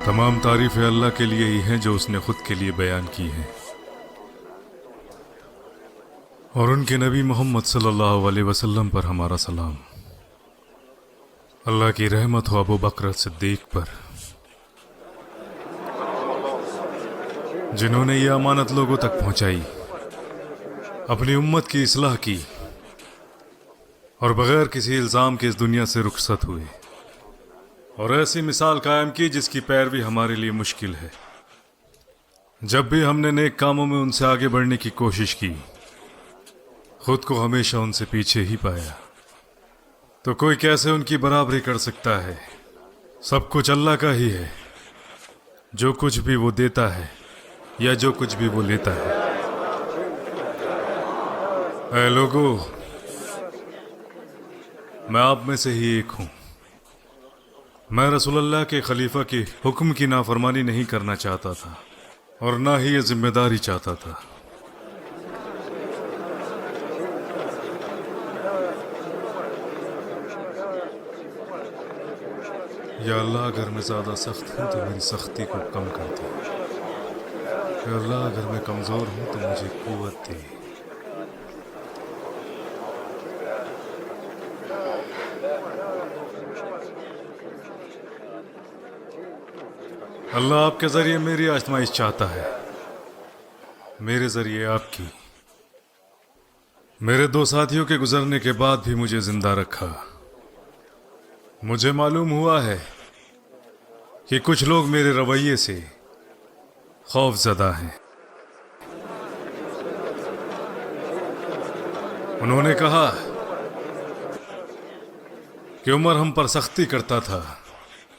तमाम तारीफ़ें अल्लाह के लिए ही हैं जो उसने खुद के लिए बयान की हैं, और उनके नबी मोहम्मद सल्लल्लाहु अलैहि वसल्लम पर हमारा सलाम। अल्लाह की रहमत हो अबू बकर सिद्दीक पर, जिन्होंने ये अमानत लोगों तक पहुंचाई, अपनी उम्मत की इस्लाह की और बगैर किसी इल्ज़ाम के इस दुनिया से रुखसत हुए, और ऐसी मिसाल कायम की जिसकी पैरवी हमारे लिए मुश्किल है। जब भी हमने नेक कामों में उनसे आगे बढ़ने की कोशिश की, खुद को हमेशा उनसे पीछे ही पाया। तो कोई कैसे उनकी बराबरी कर सकता है? सब कुछ अल्लाह का ही है, जो कुछ भी वो देता है या जो कुछ भी वो लेता है। ऐ लोगों, मैं आप में से ही एक हूं। मैं रसूलुल्लाह के खलीफा के हुक्म की नाफरमानी नहीं करना चाहता था और ना ही ये जिम्मेदारी चाहता था। या अल्लाह, अगर मैं ज़्यादा सख्त हूँ तो मेरी सख्ती को कम कर दे। या अल्लाह, अगर मैं कमज़ोर हूँ तो मुझे कुव्वत दे। अल्लाह, आपके ज़रिए मेरी आज़माइश चाहता है, मेरे ज़रिए आपकी। मेरे दो साथियों के गुजरने के बाद भी मुझे जिंदा रखा। मुझे मालूम हुआ है कि कुछ लोग मेरे रवैये से खौफजदा हैं। उन्होंने कहा कि उमर हम पर सख्ती करता था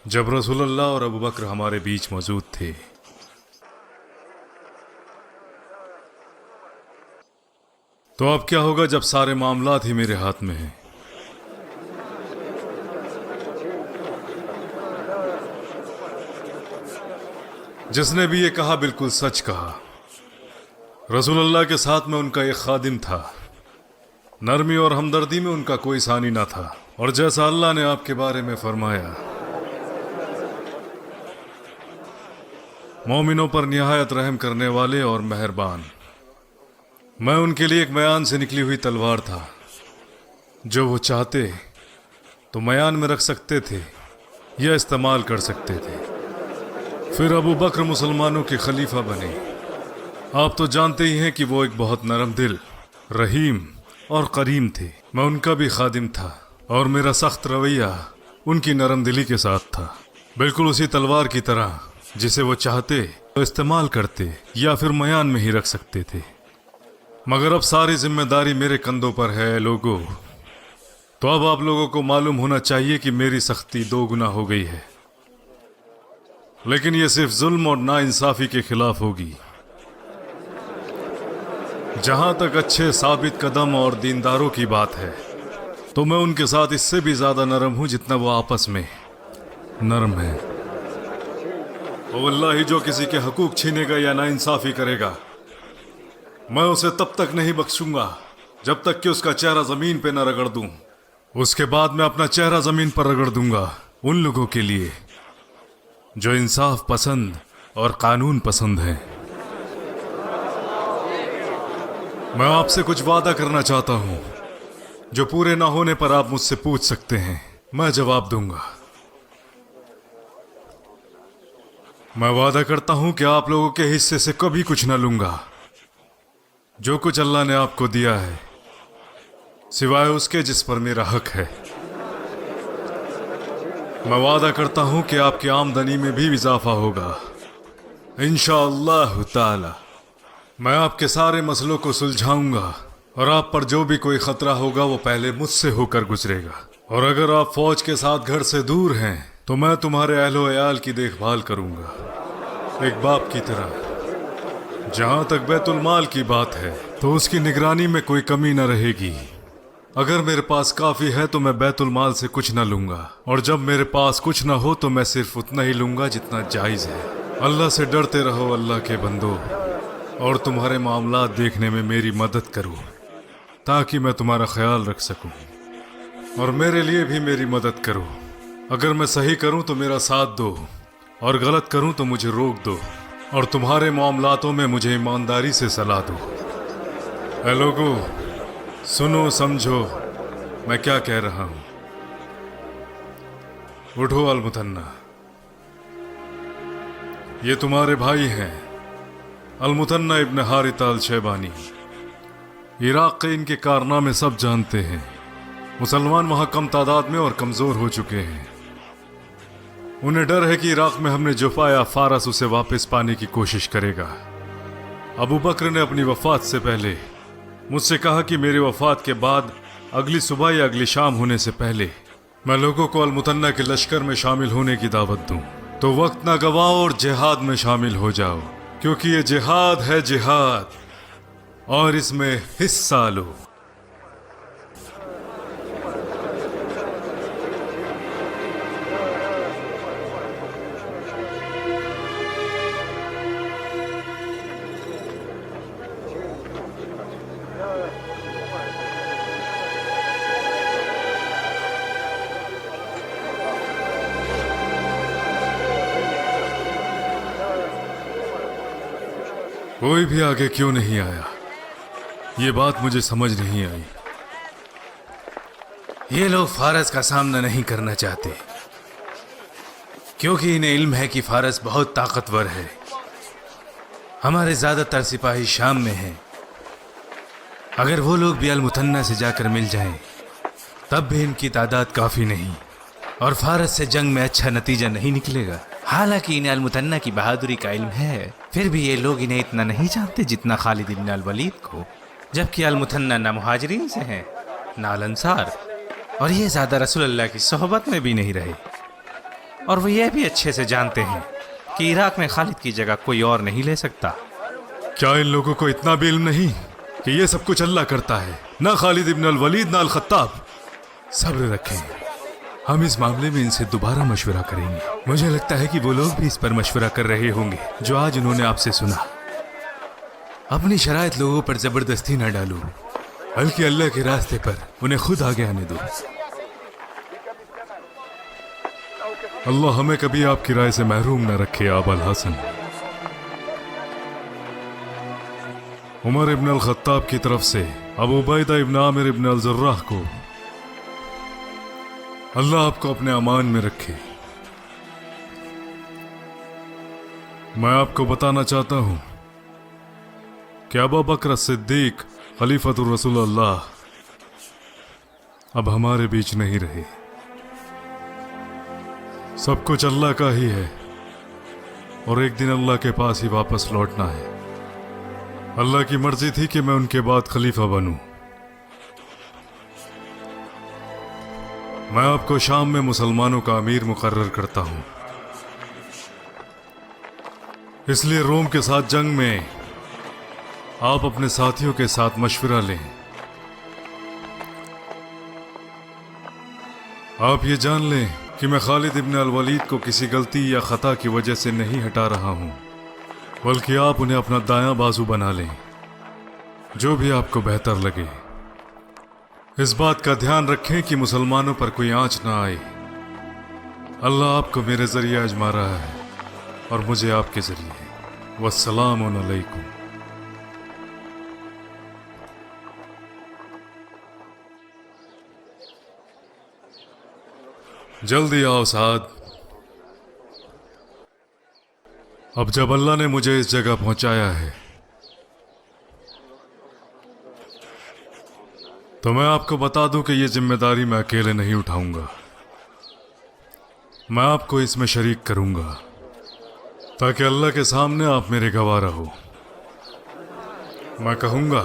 जब रसूलुल्लाह और अबू बकर हमारे बीच मौजूद थे। तो अब क्या होगा जब सारे मामलात ही मेरे हाथ में हैं? जिसने भी ये कहा बिल्कुल सच कहा। रसूलुल्लाह के साथ में उनका एक खादिम था, नरमी और हमदर्दी में उनका कोई सानी ना था। और जैसा अल्लाह ने आपके बारे में फरमाया, मोमिनों पर निहायत रहम करने वाले और मेहरबान। मैं उनके लिए एक मयान से निकली हुई तलवार था, जो वो चाहते तो मयान में रख सकते थे या इस्तेमाल कर सकते थे। फिर अबू बकर मुसलमानों के खलीफा बने। आप तो जानते ही हैं कि वो एक बहुत नरम दिल, रहीम और करीम थे। मैं उनका भी खादिम था और मेरा सख्त रवैया उनकी नरम दिली के साथ था, बिल्कुल उसी तलवार की तरह जिसे वो चाहते तो इस्तेमाल करते या फिर मयान में ही रख सकते थे। मगर अब सारी जिम्मेदारी मेरे कंधों पर है लोगों। तो अब आप लोगों को मालूम होना चाहिए कि मेरी सख्ती 2 गुना हो गई है, लेकिन यह सिर्फ जुल्म और नाइंसाफी के खिलाफ होगी। जहां तक अच्छे साबित कदम और दीनदारों की बात है, तो मैं उनके साथ इससे भी ज्यादा नरम हूं जितना वो आपस में नरम है। ओ अल्लाह ही जो किसी के हकूक छीनेगा या नाइंसाफी करेगा, मैं उसे तब तक नहीं बख्शूंगा जब तक कि उसका चेहरा जमीन पे न रगड़ दूं। उसके बाद मैं अपना चेहरा जमीन पर रगड़ दूंगा उन लोगों के लिए जो इंसाफ पसंद और कानून पसंद हैं। मैं आपसे कुछ वादा करना चाहता हूं जो पूरे ना होने पर आप मुझसे पूछ सकते हैं, मैं जवाब दूंगा। मैं वादा करता हूं कि आप लोगों के हिस्से से कभी कुछ न लूंगा जो कुछ अल्लाह ने आपको दिया है सिवाय उसके जिस पर मेरा हक है, मैं वादा करता हूं कि आपकी आमदनी में भी इजाफा होगा इंशाअल्लाह ताला। मैं आपके सारे मसलों को सुलझाऊंगा और आप पर जो भी कोई खतरा होगा वो पहले मुझसे होकर गुजरेगा। और अगर आप फौज के साथ घर से दूर हैं तो मैं तुम्हारे अहलो अयाल की देखभाल करूंगा एक बाप की तरह। जहां तक बैतुल माल की बात है तो उसकी निगरानी में कोई कमी न रहेगी। अगर मेरे पास काफी है तो मैं बैतुल माल से कुछ न लूंगा, और जब मेरे पास कुछ न हो तो मैं सिर्फ उतना ही लूंगा जितना जायज है। अल्लाह से डरते रहो अल्लाह के बंदो, और तुम्हारे मामलात देखने में मेरी मदद करो ताकि मैं तुम्हारा ख्याल रख सकूं, और मेरे लिए भी मेरी मदद करो। अगर मैं सही करूं तो मेरा साथ दो, और गलत करूं तो मुझे रोक दो, और तुम्हारे मामलातों में मुझे ईमानदारी से सलाह दो। ऐ लोगों, सुनो समझो मैं क्या कह रहा हूं। उठो अल-मुथन्ना, ये तुम्हारे भाई हैं अल-मुथन्ना इब्न हारिता अल-शैबानी। इराक के इनके कारनामे सब जानते हैं। मुसलमान वहां कम तादाद में और कमजोर हो चुके हैं। उन्हें डर है कि इराक में हमने जो पाया फारस उसे वापस पाने की कोशिश करेगा। अबू बकर ने अपनी वफात से पहले मुझसे कहा कि मेरी वफात के बाद अगली सुबह या अगली शाम होने से पहले मैं लोगों को अल-मुथन्ना के लश्कर में शामिल होने की दावत दूं। तो वक्त ना गवाओ और जिहाद में शामिल हो जाओ, क्योंकि ये जिहाद है जिहाद, और इसमें हिस्सा लो। कोई भी आगे क्यों नहीं आया, ये बात मुझे समझ नहीं आई। ये लोग फारस का सामना नहीं करना चाहते क्योंकि इन्हें इल्म है कि फारस बहुत ताकतवर है। हमारे ज्यादातर सिपाही शाम में हैं। अगर वो लोग भी अल-मुथन्ना से जाकर मिल जाएं, तब भी इनकी तादाद काफी नहीं, और फारस से जंग में अच्छा नतीजा नहीं निकलेगा। हालांकि इन्हें अल-मुथन्ना की बहादुरी का इल्म है, फिर भी ये लोग इन्हें इतना नहीं जानते जितना खालिद इब्न अल-वलीद को। जबकि अल-मुथन्ना ना मुहाजिरीन से हैं ना अल-अंसार, और ये ज्यादा रसूलुल्लाह की सोहबत में भी नहीं रहे। और वो ये भी अच्छे से जानते हैं कि इराक में खालिद की जगह कोई और नहीं ले सकता। क्या इन लोगों को इतना भी इल्म नहीं कि ये सब कुछ अल्लाह करता है? ना खालिद इब्न अल-वलीद ना अल-खत्ताब। सब्र रखें, हम इस मामले में इनसे दोबारा मशवरा करेंगे। मुझे लगता है कि वो लोग भी इस पर मशवरा कर रहे होंगे जो आज उन्होंने आपसे सुना। अपनी शराइत लोगों पर जबरदस्ती न डालो, बल्कि अल्लाह के रास्ते पर उन्हें खुद आगे आने दो। अल्लाह हमें कभी आपकी राय से महरूम न रखे। अबुल हसन उमर इब्न अल-खत्ताब की तरफ से अबू उबैदा इब्न आमिर इब्न अल-जर्राह को अल्लाह आपको अपने अमान में रखे। मैं आपको बताना चाहता हूं कि अबू बकर सिद्दीक खलीफतुर रसूलुल्लाह अब हमारे बीच नहीं रहे। सब कुछ अल्लाह का ही है, और एक दिन अल्लाह के पास ही वापस लौटना है। अल्लाह की मर्जी थी कि मैं उनके बाद खलीफा बनूं। मैं आपको शाम में मुसलमानों का अमीर मुकर्रर करता हूं, इसलिए रोम के साथ जंग में आप अपने साथियों के साथ मशवरा लें। आप ये जान लें कि मैं खालिद इब्न अल-वलीद को किसी गलती या खता की वजह से नहीं हटा रहा हूं, बल्कि आप उन्हें अपना दायां बाजू बना लें, जो भी आपको बेहतर लगे। इस बात का ध्यान रखें कि मुसलमानों पर कोई आंच ना आए। अल्लाह आपको मेरे जरिए आजमा रहा है और मुझे आपके जरिए। वस्सलामु अलैकुम। जल्दी आओ साद। अब जब अल्लाह ने मुझे इस जगह पहुंचाया है तो मैं आपको बता दूं कि ये जिम्मेदारी मैं अकेले नहीं उठाऊंगा। मैं आपको इसमें शरीक करूंगा ताकि अल्लाह के सामने आप मेरे गवाह रहो। मैं कहूंगा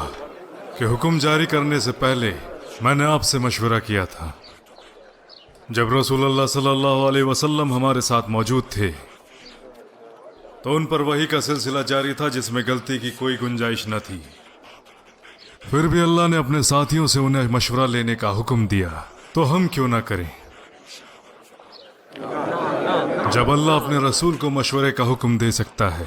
कि हुक्म जारी करने से पहले मैंने आपसे मशवरा किया था। जब रसूलुल्लाह सल्लल्लाहु अलैहि वसल्लम हमारे साथ मौजूद थे तो उन पर वही का सिलसिला जारी था जिसमें गलती की कोई गुंजाइश न थी। फिर भी अल्लाह ने अपने साथियों से उन्हें मशवरा लेने का हुक्म दिया, तो हम क्यों ना करें। जब अल्लाह अपने रसूल को मशवरे का हुक्म दे सकता है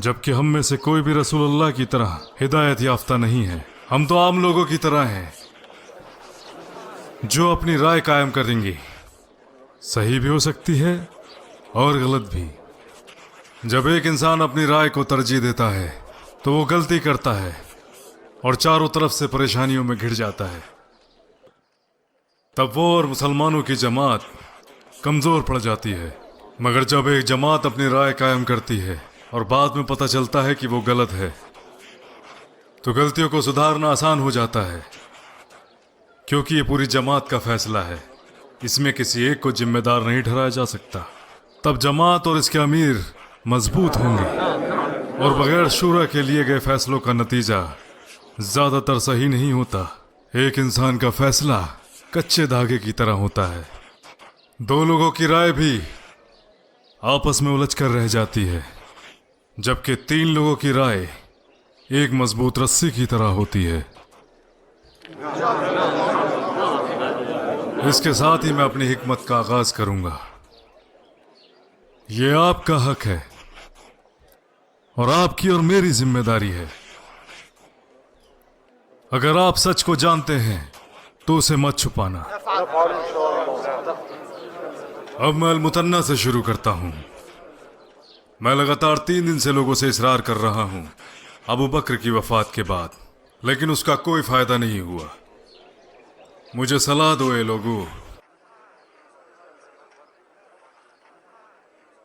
जबकि हम में से कोई भी रसूलुल्लाह की तरह हिदायत याफ्ता नहीं है। हम तो आम लोगों की तरह हैं जो अपनी राय कायम करेंगे। सही भी हो सकती है और गलत भी। जब एक इंसान अपनी राय को तरजीह देता है तो वो गलती करता है और चारों तरफ से परेशानियों में घिर जाता है। तब वो और मुसलमानों की जमात कमजोर पड़ जाती है। मगर जब एक जमात अपनी राय कायम करती है और बाद में पता चलता है कि वो गलत है तो गलतियों को सुधारना आसान हो जाता है, क्योंकि ये पूरी जमात का फैसला है। इसमें किसी एक को जिम्मेदार नहीं ठहराया जा सकता। तब जमात और इसके अमीर मजबूत होंगे और बगैर शूरा के लिए गए फैसलों का नतीजा ज्यादातर सही नहीं होता। एक इंसान का फैसला कच्चे धागे की तरह होता है। दो लोगों की राय भी आपस में उलझ कर रह जाती है, जबकि तीन लोगों की राय एक मजबूत रस्सी की तरह होती है। इसके साथ ही मैं अपनी हिकमत का आगाज करूंगा। ये आपका हक है और आपकी और मेरी जिम्मेदारी है। अगर आप सच को जानते हैं तो उसे मत छुपाना। अब मैं अल-मुतन्ना से शुरू करता हूं। मैं लगातार 3 दिन से लोगों से इसरार कर रहा हूं अबू बकर की वफात के बाद, लेकिन उसका कोई फायदा नहीं हुआ। मुझे सलाह दो ए लोगों।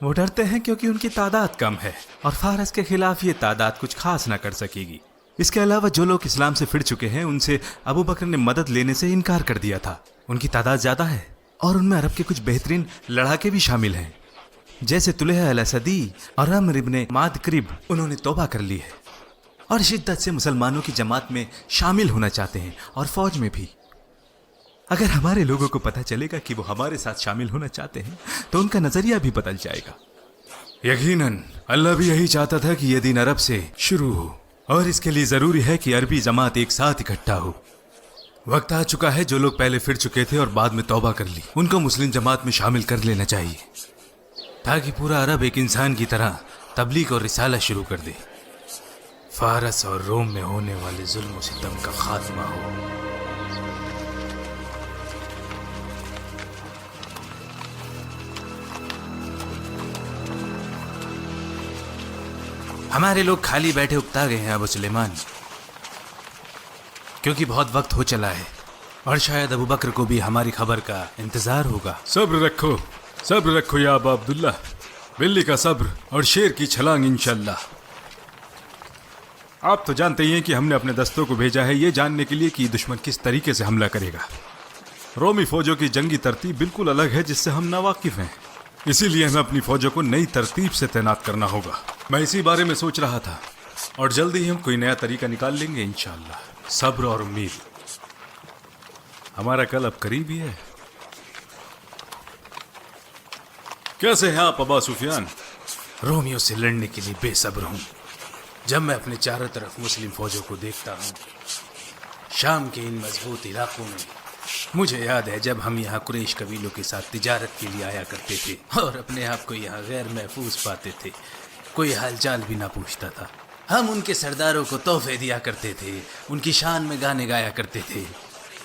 वो डरते हैं क्योंकि उनकी तादाद कम है और फारस के खिलाफ ये तादाद कुछ खास ना कर सकेगी। इसके अलावा जो लोग इस्लाम से फिर चुके हैं उनसे अबू बकर ने मदद लेने से इनकार कर दिया था। उनकी तादाद ज्यादा है और उनमें अरब के कुछ बेहतरीन लड़ाके भी शामिल हैं, जैसे तुलह अल-असदी और अम्र इब्न मादकरिब। उन्होंने तौबा कर ली है और शिद्दत से मुसलमानों की जमात में शामिल होना चाहते हैं और फौज में भी। अगर हमारे लोगों को पता चलेगा कि वो हमारे साथ शामिल होना चाहते हैं तो उनका नजरिया भी बदल जाएगा। यकीनन अल्लाह भी यही चाहता था कि यह दिन अरब से शुरू हो और इसके लिए जरूरी है कि अरबी जमात एक साथ इकट्ठा हो। वक्त आ चुका है जो लोग पहले फिर चुके थे और बाद में तौबा कर ली, उनको मुस्लिम जमात में शामिल कर लेना चाहिए ताकि पूरा अरब एक इंसान की तरह तबलीग और रिसाला शुरू कर दे। फारस और रोम में होने वाले जुल्म और सितम का खात्मा हो। हमारे लोग खाली बैठे उकता गए हैं अबू सुलेमान, क्योंकि बहुत वक्त हो चला है और शायद अबू बकर को भी हमारी खबर का इंतजार होगा। सब्र रखो या अबा अब्दुल्ला। बिल्ली का सब्र और शेर की छलांग इंशाल्लाह। आप तो जानते ही हैं कि हमने अपने दस्तों को भेजा है ये जानने के लिए कि दुश्मन किस तरीके से हमला करेगा। रोमी फौजों की जंगी तरतीब बिल्कुल अलग है जिससे हम नावाकिफ हैं, इसीलिए हमें अपनी फौजों को नई तरतीब से तैनात करना होगा। मैं इसी बारे में सोच रहा था और जल्दी ही हम कोई नया तरीका निकाल लेंगे इंशाल्लाह। सब्र और उम्मीद, हमारा कल अब करीब ही है। कैसे हैं आप अबा सुफियान? रोमियो से लड़ने के लिए बेसब्र हूं। जब मैं अपने चारों तरफ मुस्लिम फौजों को देखता हूं, शाम के इन मजबूत इलाकों में, मुझे याद है जब हम यहाँ कुरैश कबीलों के साथ तिजारत के लिए आया करते थे और अपने आप को यहाँ गैर महफूज पाते थे। कोई हालचाल भी ना पूछता था। हम उनके सरदारों को तोहफे दिया करते थे, उनकी शान में गाने गाया करते थे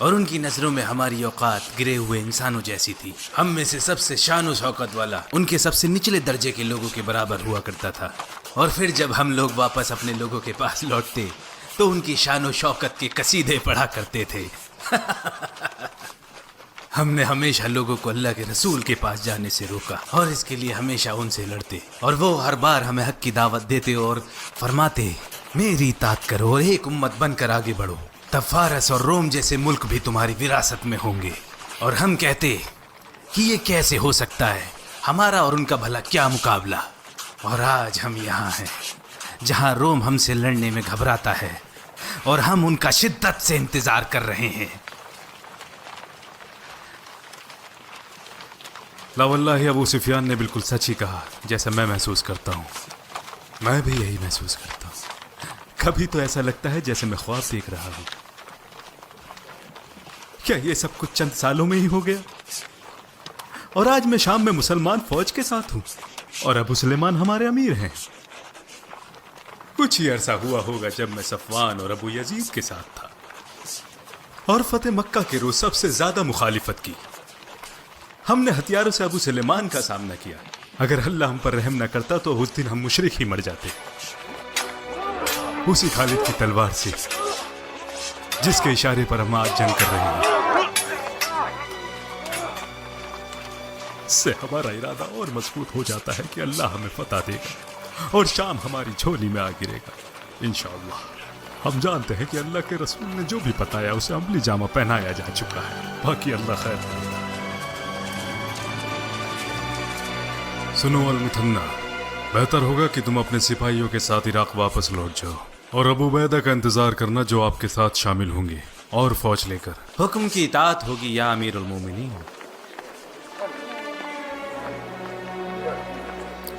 और उनकी नज़रों में हमारी औकात गिरे हुए इंसानों जैसी थी। हम में से सबसे शान शौकत वाला उनके सबसे निचले दर्जे के लोगों के बराबर हुआ करता था। और फिर जब हम लोग वापस अपने लोगों के पास लौटते तो उनकी शान शौकत के कसीदे पढ़ा करते थे। हमने हमेशा लोगों को अल्लाह के रसूल के पास जाने से रोका और इसके लिए हमेशा उनसे लड़ते, और वो हर बार हमें हक की दावत देते और फरमाते मेरी इताअत करो और एक उम्मत बनकर आगे बढ़ो, तब फारस और रोम जैसे मुल्क भी तुम्हारी विरासत में होंगे। और हम कहते कि ये कैसे हो सकता है, हमारा और उनका भला क्या मुकाबला। और आज हम यहाँ हैं जहाँ रोम हमसे लड़ने में घबराता है और हम उनका शिद्दत से इंतजार कर रहे हैं। ला वल्लाही अबू सुफियान ने बिल्कुल सच ही कहा, जैसा मैं महसूस करता हूँ। मैं भी यही महसूस करता हूँ। कभी तो ऐसा लगता है जैसे मैं ख्वाब देख रहा हूँ। क्या ये सब कुछ चंद सालों में ही हो गया? और आज मैं शाम में मुसलमान फौज के साथ हूँ और अबू सुलेमान हमारे अमीर हैं। कुछ ही अरसा हुआ होगा जब मैं सफवान और अबू यजीद के साथ था और फतेह मक्का के रोज सबसे ज्यादा मुखालिफत की। हमने हथियारों से अबू सुलेमान का सामना किया। अगर अल्लाह हम पर रहम न करता तो उस दिन हम मुशरिक ही मर जाते, उसी खालिद की तलवार से जिसके इशारे पर हम आज जंग कर रहे हैं। इससे हमारा इरादा और मजबूत हो जाता है कि अल्लाह हमें फतह देगा और शाम हमारी झोली में आ गिरेगा इंशाअल्लाह। हम जानते हैं कि अल्लाह के रसूल ने जो भी बताया उसे अमली जामा पहनाया जा चुका है। बाकी अल्लाह खैर। सुनो अल मुथन्ना, बेहतर होगा कि तुम अपने सिपाहियों के साथ इराक वापस लौट जाओ और अबू उबैदा का इंतजार करना जो आपके साथ शामिल होंगे और फौज लेकर। हुक्म की इताअत होगी या अमीरुल मोमिनीन।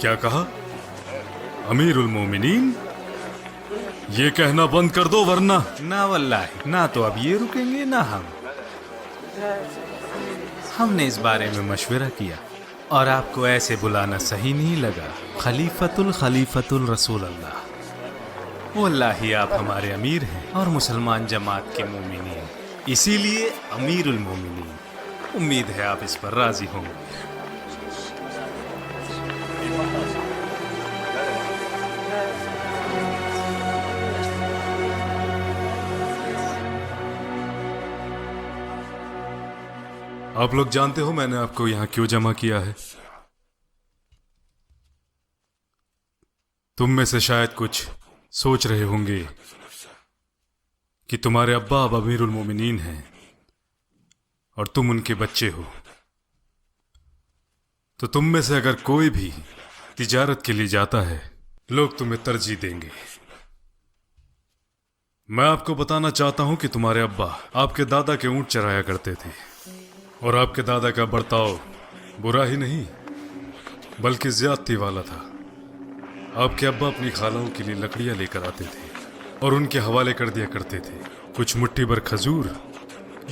क्या कहा? अमीरुल मोमिनीन? ये कहना बंद कर दो वरना। ना वल्लाही, ना तो अब ये रुकेंगे ना हम। हमने इस बारे में मशवरा किया और आपको ऐसे बुलाना सही नहीं लगा। खलीफतुल रसूल अल्लाह। वल्लाही आप हमारे अमीर हैं और मुसलमान जमात के मोमिनीन, इसीलिए अमीरुल मोमिनीन। उम्मीद है आप इस पर राजी होंगे। आप लोग जानते हो मैंने आपको यहां क्यों जमा किया है? तुम में से शायद कुछ सोच रहे होंगे कि तुम्हारे अब्बा अब अमीरुल मोमिनीन हैं और तुम उनके बच्चे हो, तो तुम में से अगर कोई भी तिजारत के लिए जाता है लोग तुम्हें तरजीह देंगे। मैं आपको बताना चाहता हूं कि तुम्हारे अब्बा आपके दादा के ऊंट चराया करते थे और आपके दादा का बर्ताव बुरा ही नहीं बल्कि ज्यादती वाला था। आपके अब्बा अपनी खालाओं के लिए लकड़ियां लेकर आते थे और उनके हवाले कर दिया करते थे, कुछ मुट्ठी भर खजूर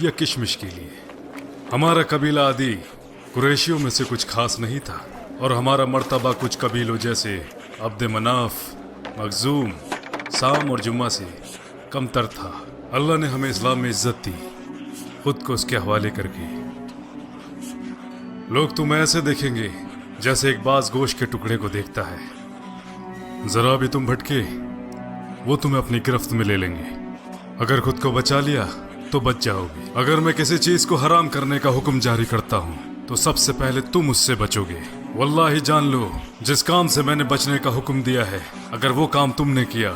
या किशमिश के लिए। हमारा कबीला आदि कुरैशियों में से कुछ खास नहीं था और हमारा मर्तबा कुछ कबीलों जैसे अब्द मनाफ, मखजूम, साम और जुम्मा से कमतर था। अल्लाह ने हमें इस्लाम में इज्जत दी, खुद को उसके हवाले करके। लोग तुम्हें ऐसे देखेंगे जैसे एक बाज गोश्त के टुकड़े को देखता है। जरा भी तुम भटके वो तुम्हें अपनी गिरफ्त में ले लेंगे। अगर खुद को बचा लिया तो बच जाओगे। अगर मैं किसी चीज को हराम करने का हुक्म जारी करता हूँ तो सबसे पहले तुम उससे बचोगे। वल्लाही जान लो, जिस काम से मैंने बचने का हुक्म दिया है अगर वो काम तुमने किया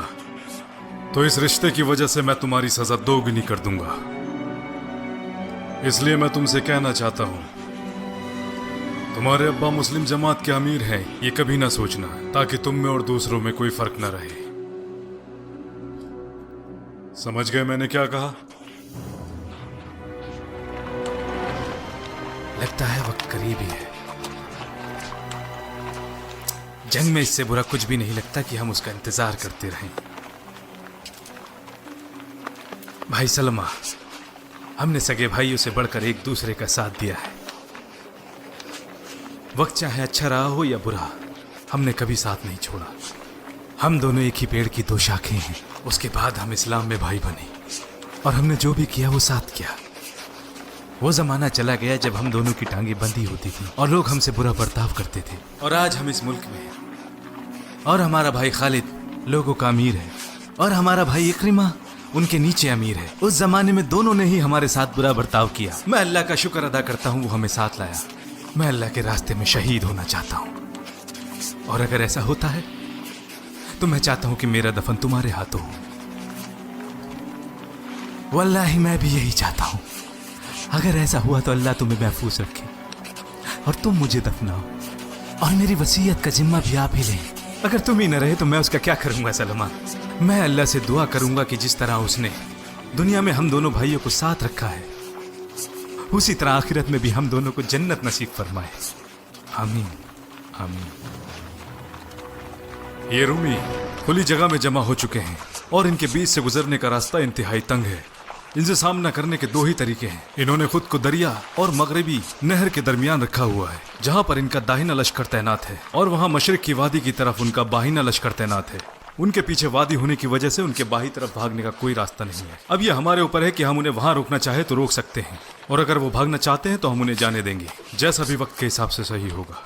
तो इस रिश्ते की वजह से मैं तुम्हारी सजा दोगुनी कर दूंगा। इसलिए मैं तुमसे कहना चाहता हूं, तुम्हारे अब्बा मुस्लिम जमात के अमीर हैं ये कभी ना सोचना, ताकि तुम में और दूसरों में कोई फर्क ना रहे। समझ गए मैंने क्या कहा? लगता है वक्त करीब ही है। जंग में इससे बुरा कुछ भी नहीं लगता कि हम उसका इंतजार करते रहें। भाई सलमा, हमने सगे भाइयों से बढ़कर एक दूसरे का साथ दिया है। वक्त चाहे अच्छा रहा हो या बुरा, हमने कभी साथ नहीं छोड़ा। हम दोनों एक ही पेड़ की दो शाखें हैं। उसके बाद हम इस्लाम में भाई बने और हमने जो भी किया वो साथ किया। वो जमाना चला गया जब हम दोनों की टांगें बंधी होती थी और लोग हमसे बुरा बर्ताव करते थे। और आज हम इस मुल्क में हैं और हमारा भाई खालिद लोगों का अमीर है और हमारा भाई इक्रिमा उनके नीचे अमीर है। उस जमाने में दोनों ने ही हमारे साथ बुरा बर्ताव किया। मैं अल्लाह का शुक्र अदा करता हूँ वो हमें साथ लाया। मैं अल्लाह के रास्ते में शहीद होना चाहता हूँ, और अगर ऐसा होता है तो मैं चाहता हूँ कि मेरा दफन तुम्हारे हाथों हो। वल्लाही मैं भी यही चाहता हूँ। अगर ऐसा हुआ तो अल्लाह तुम्हें महफूज रखे और तुम मुझे दफनाओ, और मेरी वसीयत का जिम्मा भी आप ही लें। अगर तुम ही न रहे तो मैं उसका क्या करूंगा सलमान। मैं अल्लाह से दुआ करूंगा कि जिस तरह उसने दुनिया में हम दोनों भाइयों को साथ रखा है, उसी तरह आखिरत में भी हम दोनों को जन्नत नसीब फरमाए। आमीन आमीन। ये रूमी खुली जगह में जमा हो चुके हैं और इनके बीच से गुजरने का रास्ता इंतहाई तंग है। इनसे सामना करने के दो ही तरीके हैं। इन्होंने खुद को दरिया और मगरबी नहर के दरमियान रखा हुआ है, जहां पर इनका दाहिना लश्कर तैनात है, और वहां मशरिक की वादी की तरफ उनका बाहिना लश्कर तैनात है। उनके पीछे वादी होने की वजह से उनके बाही तरफ भागने का कोई रास्ता नहीं है। अब यह हमारे ऊपर है कि हम उन्हें वहां रोकना चाहे तो रोक सकते हैं, और अगर वो भागना चाहते हैं तो हम उन्हें जाने देंगे, जैसा भी वक्त के हिसाब से सही होगा।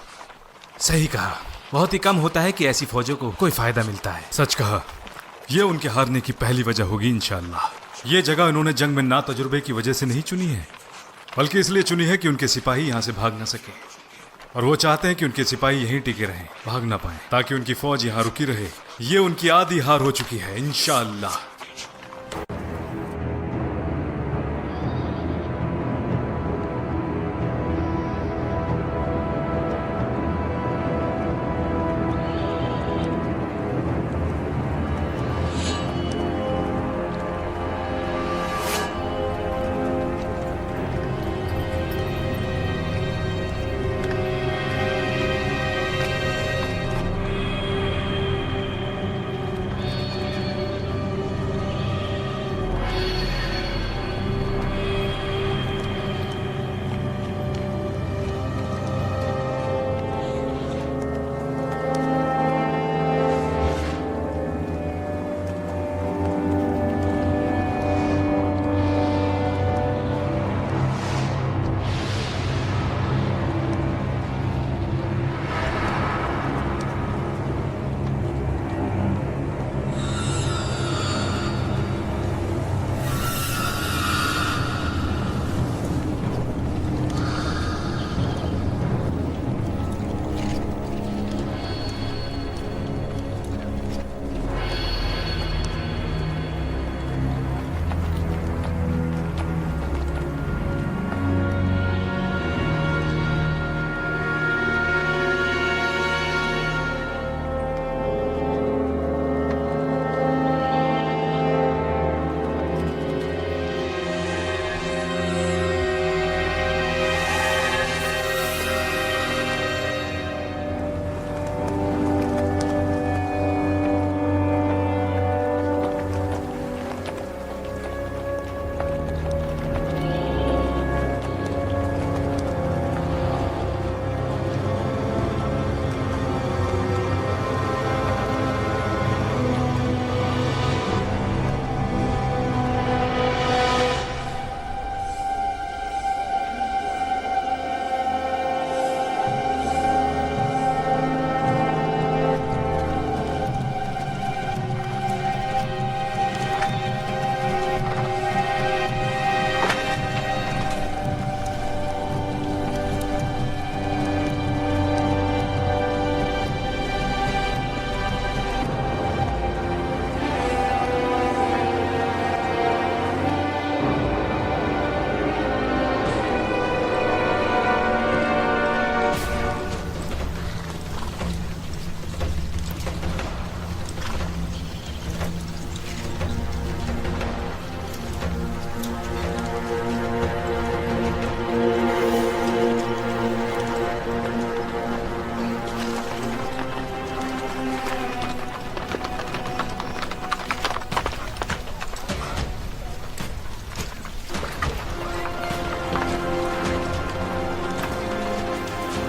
सही कहा। बहुत ही कम होता है कि ऐसी फौजों को कोई फायदा मिलता है। सच कहा। यह उनके हारने की पहली वजह होगी इंशाअल्लाह। ये जगह इन्होंने जंग में ना तजुर्बे की वजह से नहीं चुनी है, बल्कि इसलिए चुनी है कि उनके सिपाही यहाँ से भाग ना सके, और वो चाहते हैं कि उनके सिपाही यहीं टिके रहें, भाग ना पाए, ताकि उनकी फौज यहाँ रुकी रहे। ये उनकी आधी हार हो चुकी है इंशाअल्लाह।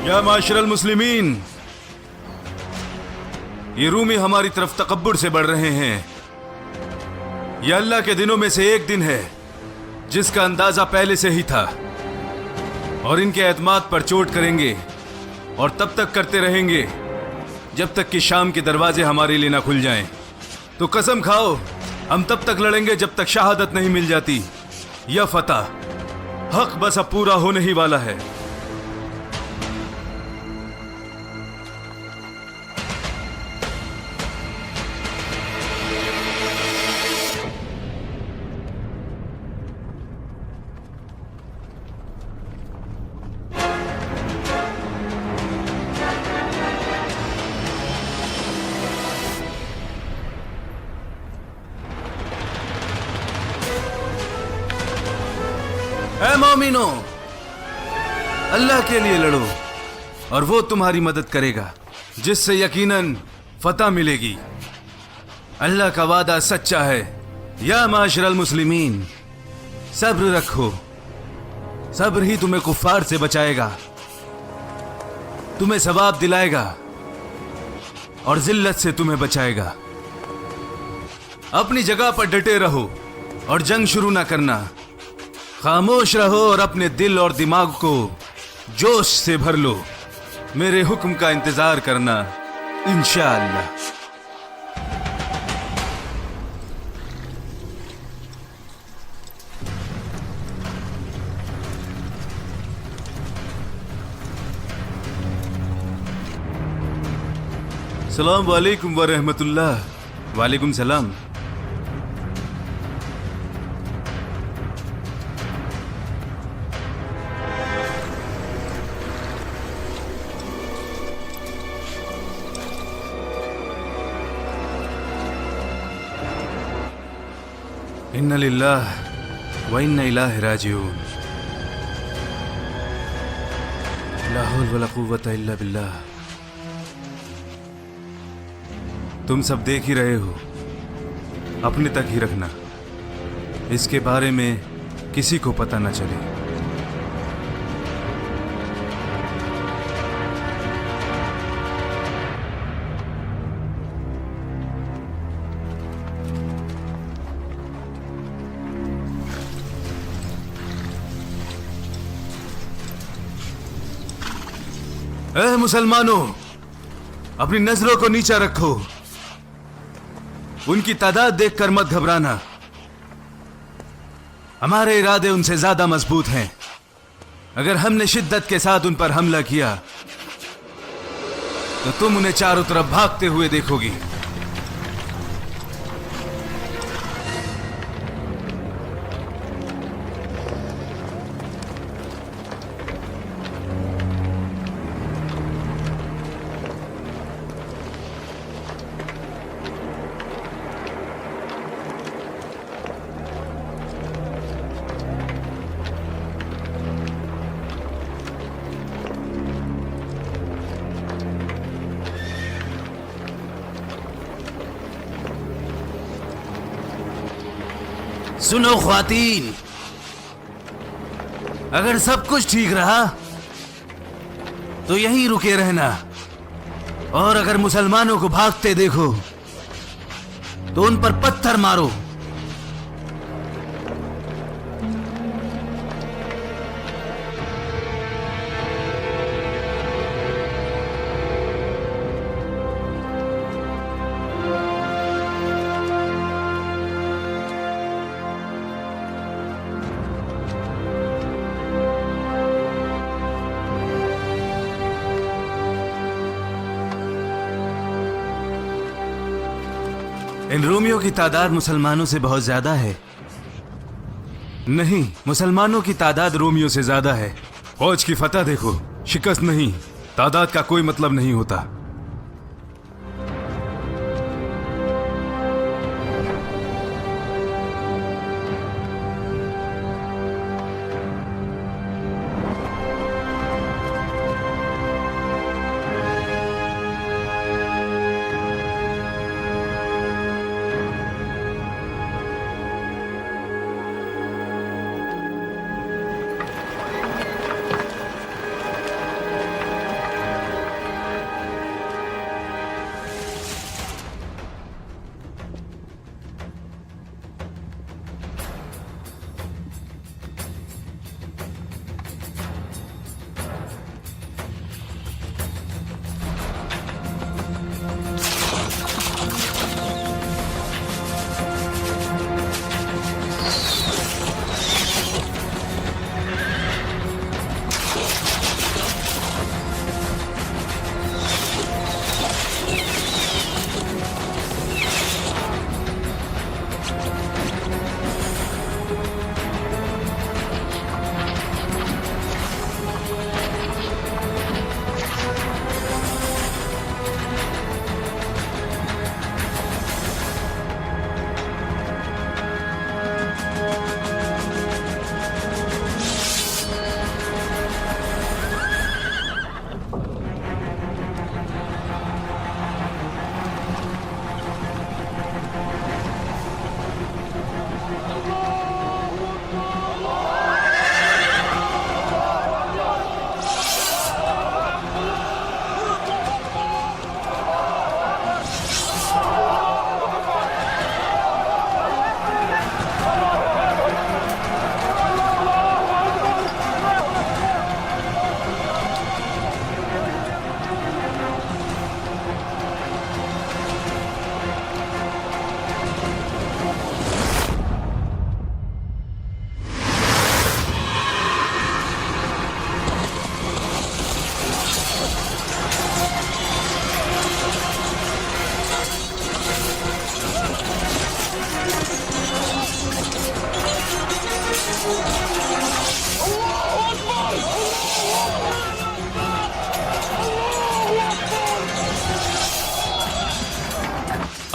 या माशरल मुस्लिमीन, ये रूमी हमारी तरफ तकब्बुर से बढ़ रहे हैं। यह अल्लाह के दिनों में से एक दिन है जिसका अंदाजा पहले से ही था, और इनके एतमाद पर चोट करेंगे और तब तक करते रहेंगे जब तक कि शाम के दरवाजे हमारे लिए ना खुल जाएं। तो कसम खाओ हम तब तक लड़ेंगे जब तक शहादत नहीं मिल जाती या फतह। हक बस अब पूरा होने ही वाला है। ऐ मोमिनो, अल्लाह के लिए लड़ो और वो तुम्हारी मदद करेगा, जिससे यकीनन फतह मिलेगी। अल्लाह का वादा सच्चा है। या माशरल मुस्लिमीन, सब्र रखो। सब्र ही तुम्हें कुफ्फार से बचाएगा, तुम्हें सवाब दिलाएगा और जिल्लत से तुम्हें बचाएगा। अपनी जगह पर डटे रहो और जंग शुरू ना करना। खामोश रहो और अपने दिल और दिमाग को जोश से भर लो। मेरे हुक्म का इंतजार करना, इंशाअल्लाह। सलाम वालेकुम व रहमतुल्लाह। वालेकुम सलाम। इन्ना लिल्लाह व इन्ना इलैहि राजिऊन। ला हौल वला कुव्वता इल्ला बिल्लाह। तुम सब देख ही रहे हो, अपने तक ही रखना। इसके बारे में किसी को पता न चले। ऐ मुसलमानों, अपनी नजरों को नीचा रखो। उनकी तादाद देखकर मत घबराना। हमारे इरादे उनसे ज्यादा मजबूत हैं। अगर हमने शिद्दत के साथ उन पर हमला किया तो तुम उन्हें चारों तरफ भागते हुए देखोगी। सुनो ख्वातीन, अगर सब कुछ ठीक रहा तो यहीं रुके रहना, और अगर मुसलमानों को भागते देखो तो उन पर पत्थर मारो। इन रोमियों की तादाद मुसलमानों से बहुत ज्यादा है। नहीं, मुसलमानों की तादाद रोमियों से ज्यादा है। फौज की फतह देखो, शिकस्त नहीं, तादाद का कोई मतलब नहीं होता।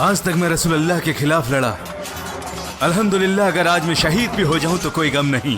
आज तक मैं रसूलुल्लाह के खिलाफ लड़ा। अल्हम्दुलिल्लाह अगर आज मैं शहीद भी हो जाऊं तो कोई गम नहीं।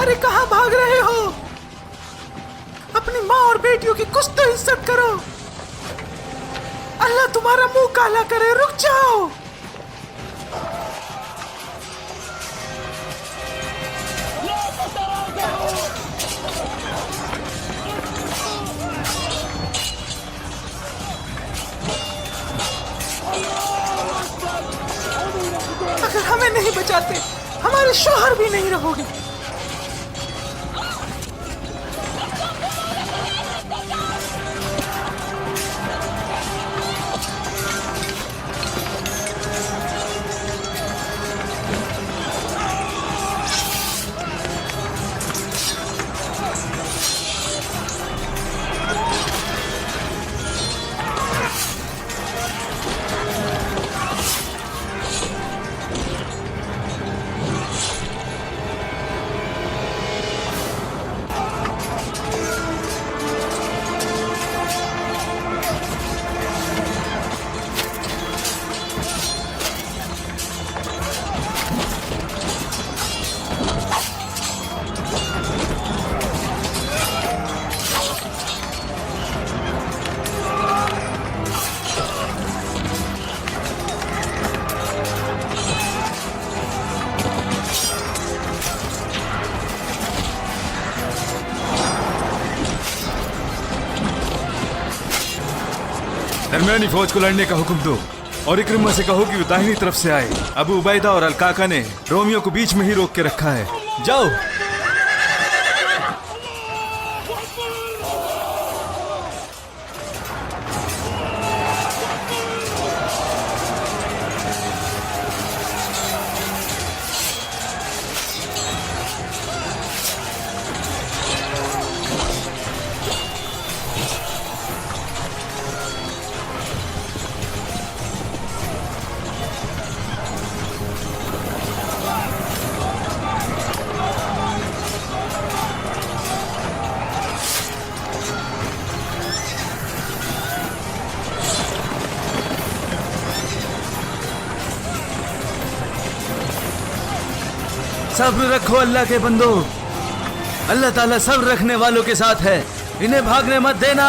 अरे कहाँ भाग रहे हो? अपनी माँ और बेटियों की कुछ तो इज्जत करो। अल्लाह तुम्हारा मुंह काला करे, रुक जाओ। अगर हमें नहीं बचाते हमारे शौहर भी नहीं रहोगे। दरमियानी फौज को लड़ने का हुक्म दो और इक्रिमा से कहो कि वो दाहिनी तरफ से आए। अबू उबैदा और अलकाका ने रोमियो को बीच में ही रोक के रखा है। जाओ। सब्र रखो अल्लाह के बंदो, अल्लाह ताला सब्र रखने वालों के साथ है, इन्हें भागने मत देना।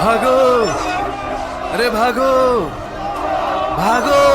भागो, अरे भागो, भागो।